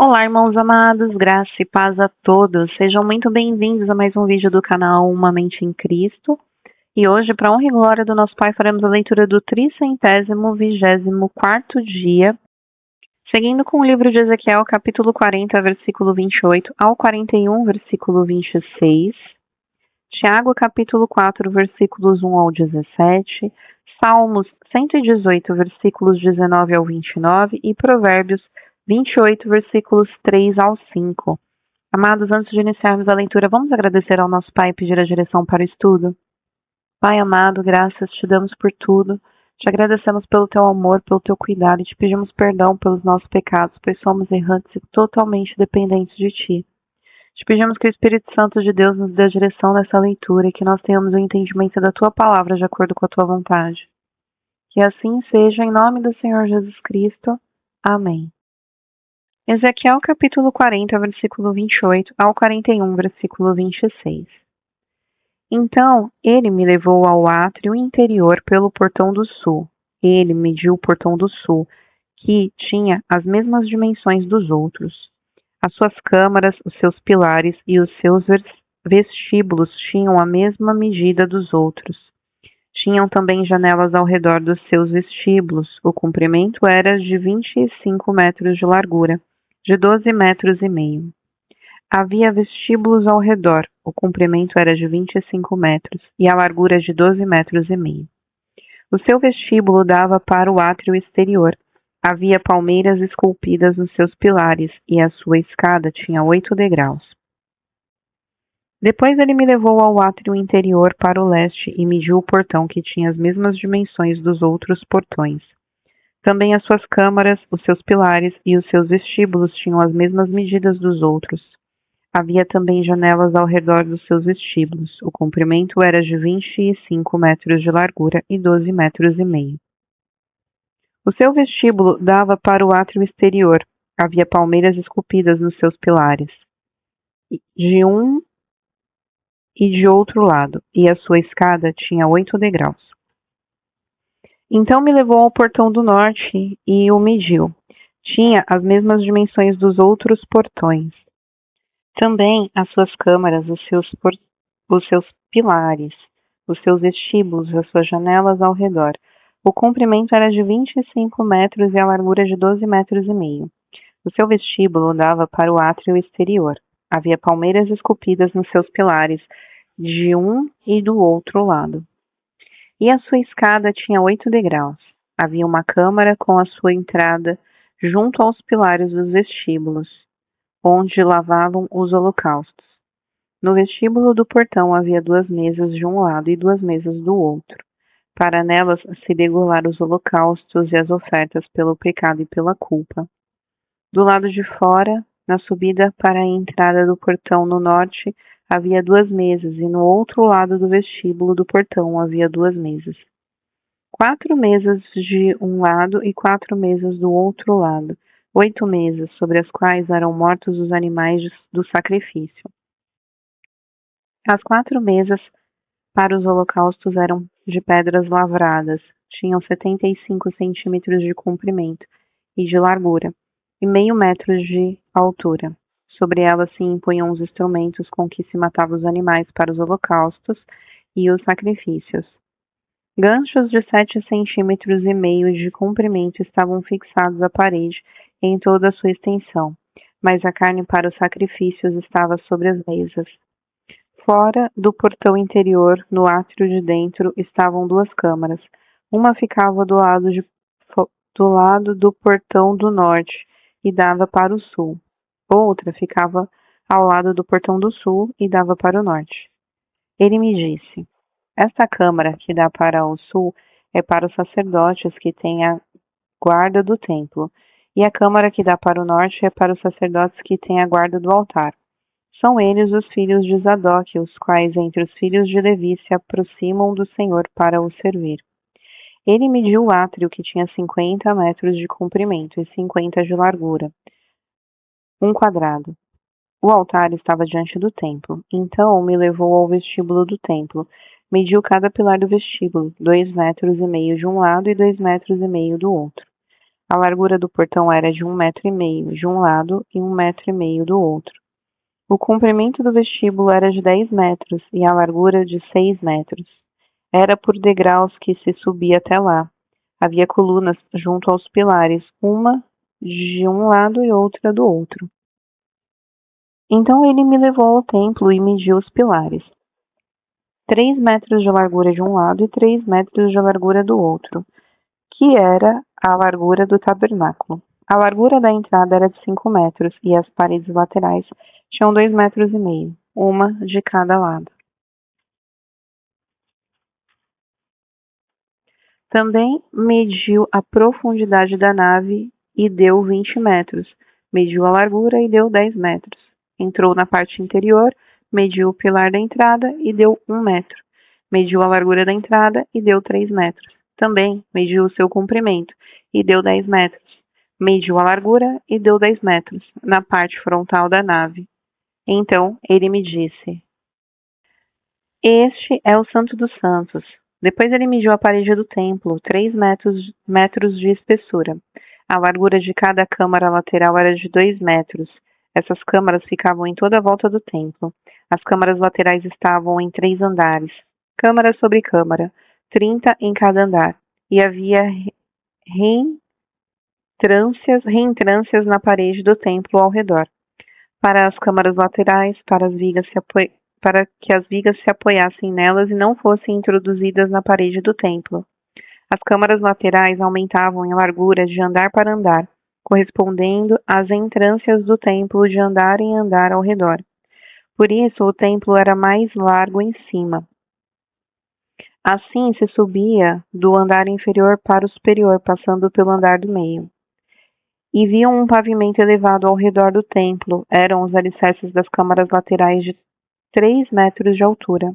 Olá, irmãos amados, graça e paz a todos. Sejam muito bem-vindos a mais um vídeo do canal Uma Mente em Cristo. E hoje, para honra e glória do nosso Pai, faremos a leitura do 324º dia, seguindo com o livro de Ezequiel, capítulo 40, versículo 28 ao 41, versículo 26. Tiago, capítulo 4, versículos 1 ao 17. Salmos 118, versículos 19 ao 29 e Provérbios 28, versículos 3 ao 5. Amados, antes de iniciarmos a leitura, vamos agradecer ao nosso Pai e pedir a direção para o estudo? Pai amado, graças te damos por tudo. Te agradecemos pelo teu amor, pelo teu cuidado e te pedimos perdão pelos nossos pecados, pois somos errantes e totalmente dependentes de ti. Te pedimos que o Espírito Santo de Deus nos dê a direção nessa leitura e que nós tenhamos o entendimento da tua palavra de acordo com a tua vontade. Que assim seja, em nome do Senhor Jesus Cristo. Amém. Ezequiel capítulo 40, versículo 28 ao 41, versículo 26. Então ele me levou ao átrio interior pelo portão do sul. Ele mediu o portão do sul, que tinha as mesmas dimensões dos outros. As suas câmaras, os seus pilares e os seus vestíbulos tinham a mesma medida dos outros. Tinham também janelas ao redor dos seus vestíbulos. O comprimento era de 25 metros de largura, de 12 metros e meio. Havia vestíbulos ao redor. O comprimento era de 25 metros e a largura de 12 metros e meio. O seu vestíbulo dava para o átrio exterior. Havia palmeiras esculpidas nos seus pilares e a sua escada tinha 8 degraus. Depois ele me levou ao átrio interior para o leste e mediu o portão que tinha as mesmas dimensões dos outros portões. Também as suas câmaras, os seus pilares e os seus vestíbulos tinham as mesmas medidas dos outros. Havia também janelas ao redor dos seus vestíbulos. O comprimento era de 25 metros de largura e 12 metros e meio. O seu vestíbulo dava para o átrio exterior. Havia palmeiras esculpidas nos seus pilares, de um e de outro lado, e a sua escada tinha 8 degraus. Então me levou ao portão do norte e o mediu. Tinha as mesmas dimensões dos outros portões. Também as suas câmaras, os seus pilares, os seus vestíbulos, as suas janelas ao redor. O comprimento era de 25 metros e a largura de 12 metros e meio. O seu vestíbulo dava para o átrio exterior. Havia palmeiras esculpidas nos seus pilares, de um e do outro lado. E a sua escada tinha 8 degraus. Havia uma câmara com a sua entrada junto aos pilares dos vestíbulos, onde lavavam os holocaustos. No vestíbulo do portão havia 2 mesas de um lado e 2 mesas do outro, para nelas se degolar os holocaustos e as ofertas pelo pecado e pela culpa. Do lado de fora, na subida para a entrada do portão no norte, havia 2 mesas, e no outro lado do vestíbulo do portão havia 2 mesas. 4 mesas de um lado e 4 mesas do outro lado. 8 mesas, sobre as quais eram mortos os animais do sacrifício. As 4 mesas para os holocaustos eram de pedras lavradas, tinham 75 centímetros de comprimento e de largura, e meio metro de altura. Sobre elas se impunham os instrumentos com que se matavam os animais para os holocaustos e os sacrifícios. Ganchos de 7 centímetros e meio de comprimento estavam fixados à parede em toda a sua extensão, mas a carne para os sacrifícios estava sobre as mesas. Fora do portão interior, no átrio de dentro, estavam 2 câmaras. Uma ficava do lado do portão do norte e dava para o sul. Outra ficava ao lado do portão do sul e dava para o norte. Ele me disse: esta câmara que dá para o sul é para os sacerdotes que têm a guarda do templo, e a câmara que dá para o norte é para os sacerdotes que têm a guarda do altar. São eles os filhos de Zadok, os quais entre os filhos de Levi se aproximam do Senhor para o servir. Ele mediu o átrio, que tinha 50 metros de comprimento e 50 de largura, um quadrado. O altar estava diante do templo. Então me levou ao vestíbulo do templo. Mediu cada pilar do vestíbulo, 2 metros e meio de um lado e 2 metros e meio do outro. A largura do portão era de 1,5 metros de um lado e 1,5 metros do outro. O comprimento do vestíbulo era de 10 metros e a largura de 6 metros. Era por degraus que se subia até lá. Havia colunas junto aos pilares, uma de um lado e outra do outro. Então ele me levou ao templo e mediu os pilares. 3 metros de largura de um lado e 3 metros de largura do outro, que era a largura do tabernáculo. A largura da entrada era de 5 metros e as paredes laterais tinham 2,5 metros, uma de cada lado. Também mediu a profundidade da nave e deu 20 metros. Mediu a largura e deu 10 metros. Entrou na parte interior, mediu o pilar da entrada e deu 1 metro. Mediu a largura da entrada e deu 3 metros. Também mediu o seu comprimento e deu 10 metros. Mediu a largura e deu 10 metros na parte frontal da nave. Então ele me disse: Este é o Santo dos Santos. Depois ele mediu a parede do templo, 3 metros de espessura. A largura de cada câmara lateral era de 2 metros. Essas câmaras ficavam em toda a volta do templo. As câmaras laterais estavam em 3 andares, câmara sobre câmara, 30 em cada andar. E havia reentrâncias na parede do templo ao redor. Para as câmaras laterais, para que as vigas se apoiassem nelas e não fossem introduzidas na parede do templo. As câmaras laterais aumentavam em largura de andar para andar, correspondendo às entrâncias do templo de andar em andar ao redor. Por isso, o templo era mais largo em cima. Assim, se subia do andar inferior para o superior, passando pelo andar do meio. E viam um pavimento elevado ao redor do templo. Eram os alicerces das câmaras laterais de 3 metros de altura.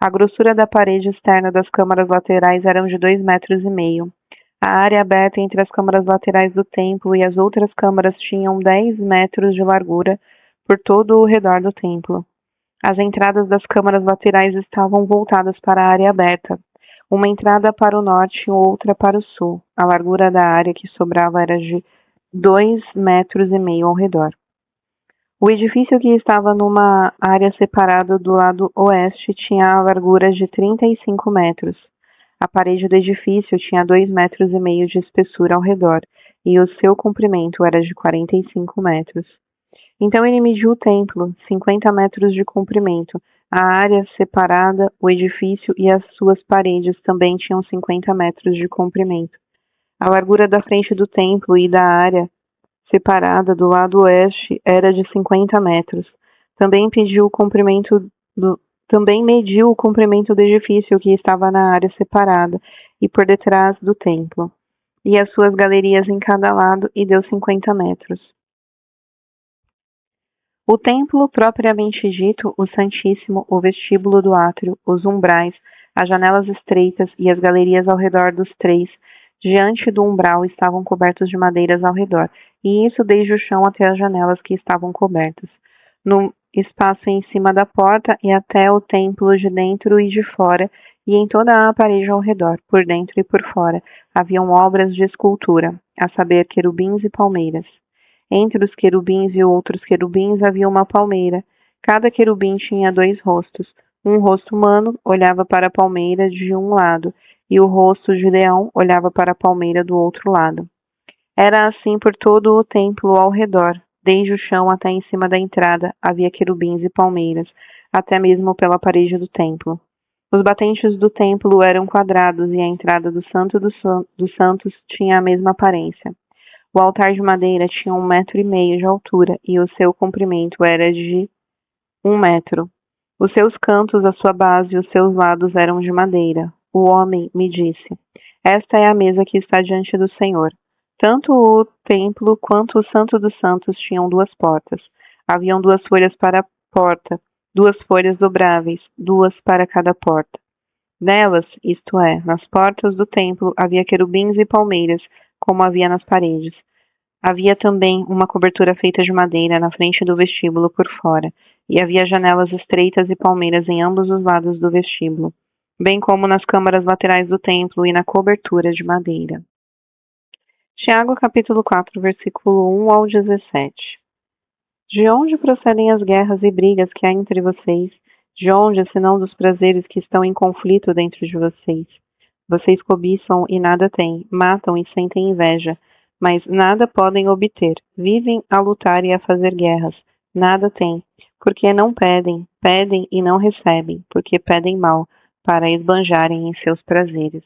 A grossura da parede externa das câmaras laterais era de 2,5 metros. A área aberta entre as câmaras laterais do templo e as outras câmaras tinham 10 metros de largura por todo o redor do templo. As entradas das câmaras laterais estavam voltadas para a área aberta, uma entrada para o norte e outra para o sul. A largura da área que sobrava era de 2,5 metros ao redor. O edifício, que estava numa área separada do lado oeste, tinha a largura de 35 metros. A parede do edifício tinha 2,5 metros de espessura ao redor, e o seu comprimento era de 45 metros. Então ele mediu o templo, 50 metros de comprimento. A área separada, o edifício e as suas paredes também tinham 50 metros de comprimento. A largura da frente do templo e da área separada do lado oeste era de 50 metros. Também mediu o comprimento do edifício, que estava na área separada e por detrás do templo, e as suas galerias em cada lado, e deu 50 metros. O templo propriamente dito, o Santíssimo, o vestíbulo do átrio, os umbrais, as janelas estreitas e as galerias ao redor dos três, diante do umbral, estavam cobertos de madeiras ao redor, e isso desde o chão até as janelas, que estavam cobertas. No espaço em cima da porta e até o templo, de dentro e de fora, e em toda a parede ao redor, por dentro e por fora, haviam obras de escultura, a saber, querubins e palmeiras. Entre os querubins e outros querubins havia uma palmeira. Cada querubim tinha 2 rostos. Um rosto humano olhava para a palmeira de um lado, e o rosto de leão olhava para a palmeira do outro lado. Era assim por todo o templo ao redor, desde o chão até em cima da entrada, havia querubins e palmeiras, até mesmo pela parede do templo. Os batentes do templo eram quadrados, e a entrada do Santo dos Santos tinha a mesma aparência. O altar de madeira tinha 1,5 metros de altura, e o seu comprimento era de 1 metro. Os seus cantos, a sua base e os seus lados eram de madeira. O homem me disse: Esta é a mesa que está diante do Senhor. Tanto o templo quanto o Santo dos Santos tinham 2 portas. Haviam 2 folhas para a porta, 2 folhas dobráveis, 2 para cada porta. Nelas, isto é, nas portas do templo, havia querubins e palmeiras, como havia nas paredes. Havia também uma cobertura feita de madeira na frente do vestíbulo por fora, e havia janelas estreitas e palmeiras em ambos os lados do vestíbulo, bem como nas câmaras laterais do templo e na cobertura de madeira. Tiago capítulo 4, versículo 1 ao 17. De onde procedem as guerras e brigas que há entre vocês? De onde, senão dos prazeres que estão em conflito dentro de vocês? Vocês cobiçam e nada têm, matam e sentem inveja, mas nada podem obter. Vivem a lutar e a fazer guerras, nada têm, porque não pedem, pedem e não recebem, porque pedem mal, para esbanjarem em seus prazeres.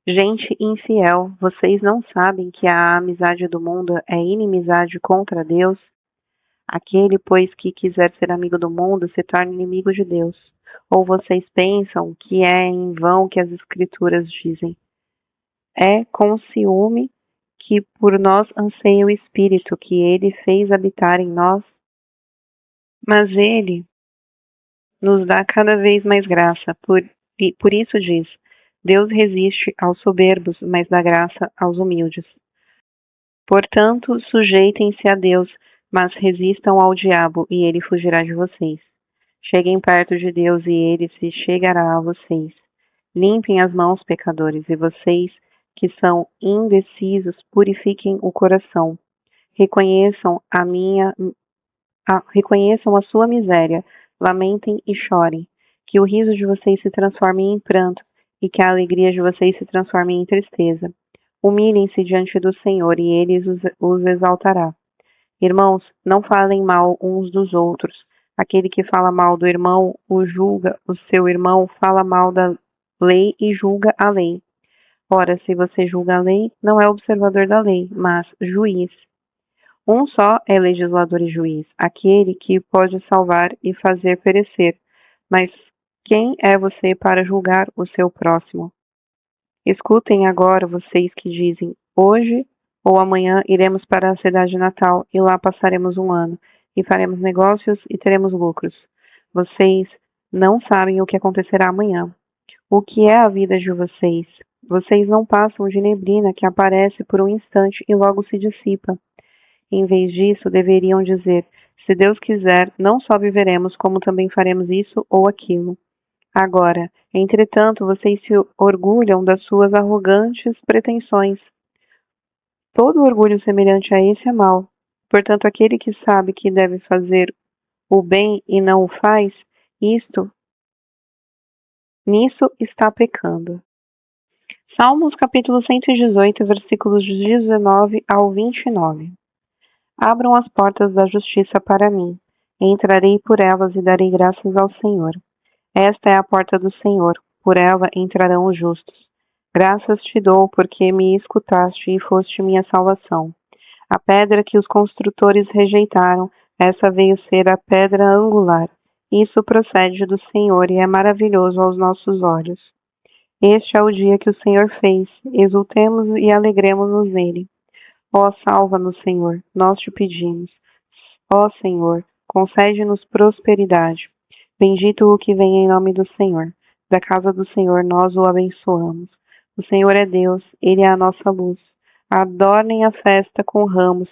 Gente infiel, vocês não sabem que a amizade do mundo é inimizade contra Deus? Aquele, pois, que quiser ser amigo do mundo, se torna inimigo de Deus. Ou vocês pensam que é em vão que as Escrituras dizem? É com ciúme que por nós anseia o Espírito, que ele fez habitar em nós? Mas ele nos dá cada vez mais graça. Por isso diz: Deus resiste aos soberbos, mas dá graça aos humildes. Portanto, sujeitem-se a Deus, mas resistam ao diabo, e ele fugirá de vocês. Cheguem perto de Deus, e ele se chegará a vocês. Limpem as mãos, pecadores, e vocês que são indecisos, purifiquem o coração. Reconheçam reconheçam a sua miséria, lamentem e chorem. Que o riso de vocês se transforme em pranto, e que a alegria de vocês se transforme em tristeza. Humilhem-se diante do Senhor, e ele os exaltará. Irmãos, não falem mal uns dos outros. Aquele que fala mal do irmão, o seu irmão fala mal da lei e julga a lei. Ora, se você julga a lei, não é observador da lei, mas juiz. Um só é legislador e juiz, aquele que pode salvar e fazer perecer. Mas quem é você para julgar o seu próximo? Escutem agora vocês que dizem: hoje ou amanhã iremos para a cidade natal e lá passaremos um ano, e faremos negócios e teremos lucros. Vocês não sabem o que acontecerá amanhã. O que é a vida de vocês? Vocês não passam de neblina que aparece por um instante e logo se dissipa. Em vez disso, deveriam dizer: se Deus quiser, não só viveremos, como também faremos isso ou aquilo. Agora, entretanto, vocês se orgulham das suas arrogantes pretensões. Todo orgulho semelhante a esse é mau. Portanto, aquele que sabe que deve fazer o bem e não o faz, nisso está pecando. Salmos capítulo 118, versículos 19 ao 29. Abram as portas da justiça para mim. Entrarei por elas e darei graças ao Senhor. Esta é a porta do Senhor, por ela entrarão os justos. Graças te dou, porque me escutaste e foste minha salvação. A pedra que os construtores rejeitaram, essa veio ser a pedra angular. Isso procede do Senhor e é maravilhoso aos nossos olhos. Este é o dia que o Senhor fez, exultemos e alegremos-nos nele. Ó, salva-nos, Senhor, nós te pedimos. Ó Senhor, concede-nos prosperidade. Bendito o que vem em nome do Senhor. Da casa do Senhor nós o abençoamos. O Senhor é Deus, ele é a nossa luz. Adornem a festa com ramos,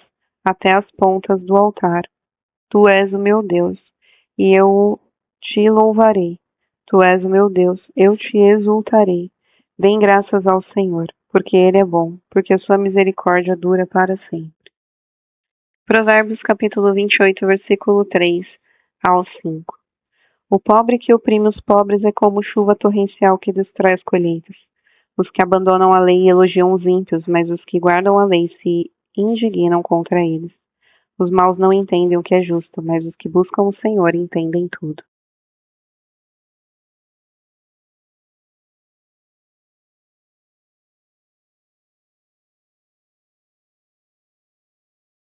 até as pontas do altar. Tu és o meu Deus, e eu te louvarei. Tu és o meu Deus, eu te exultarei. Deem graças ao Senhor, porque ele é bom, porque a sua misericórdia dura para sempre. Provérbios capítulo 28, versículo 3 ao 5. O pobre que oprime os pobres é como chuva torrencial que destrói as colheitas. Os que abandonam a lei elogiam os ímpios, mas os que guardam a lei se indignam contra eles. Os maus não entendem o que é justo, mas os que buscam o Senhor entendem tudo.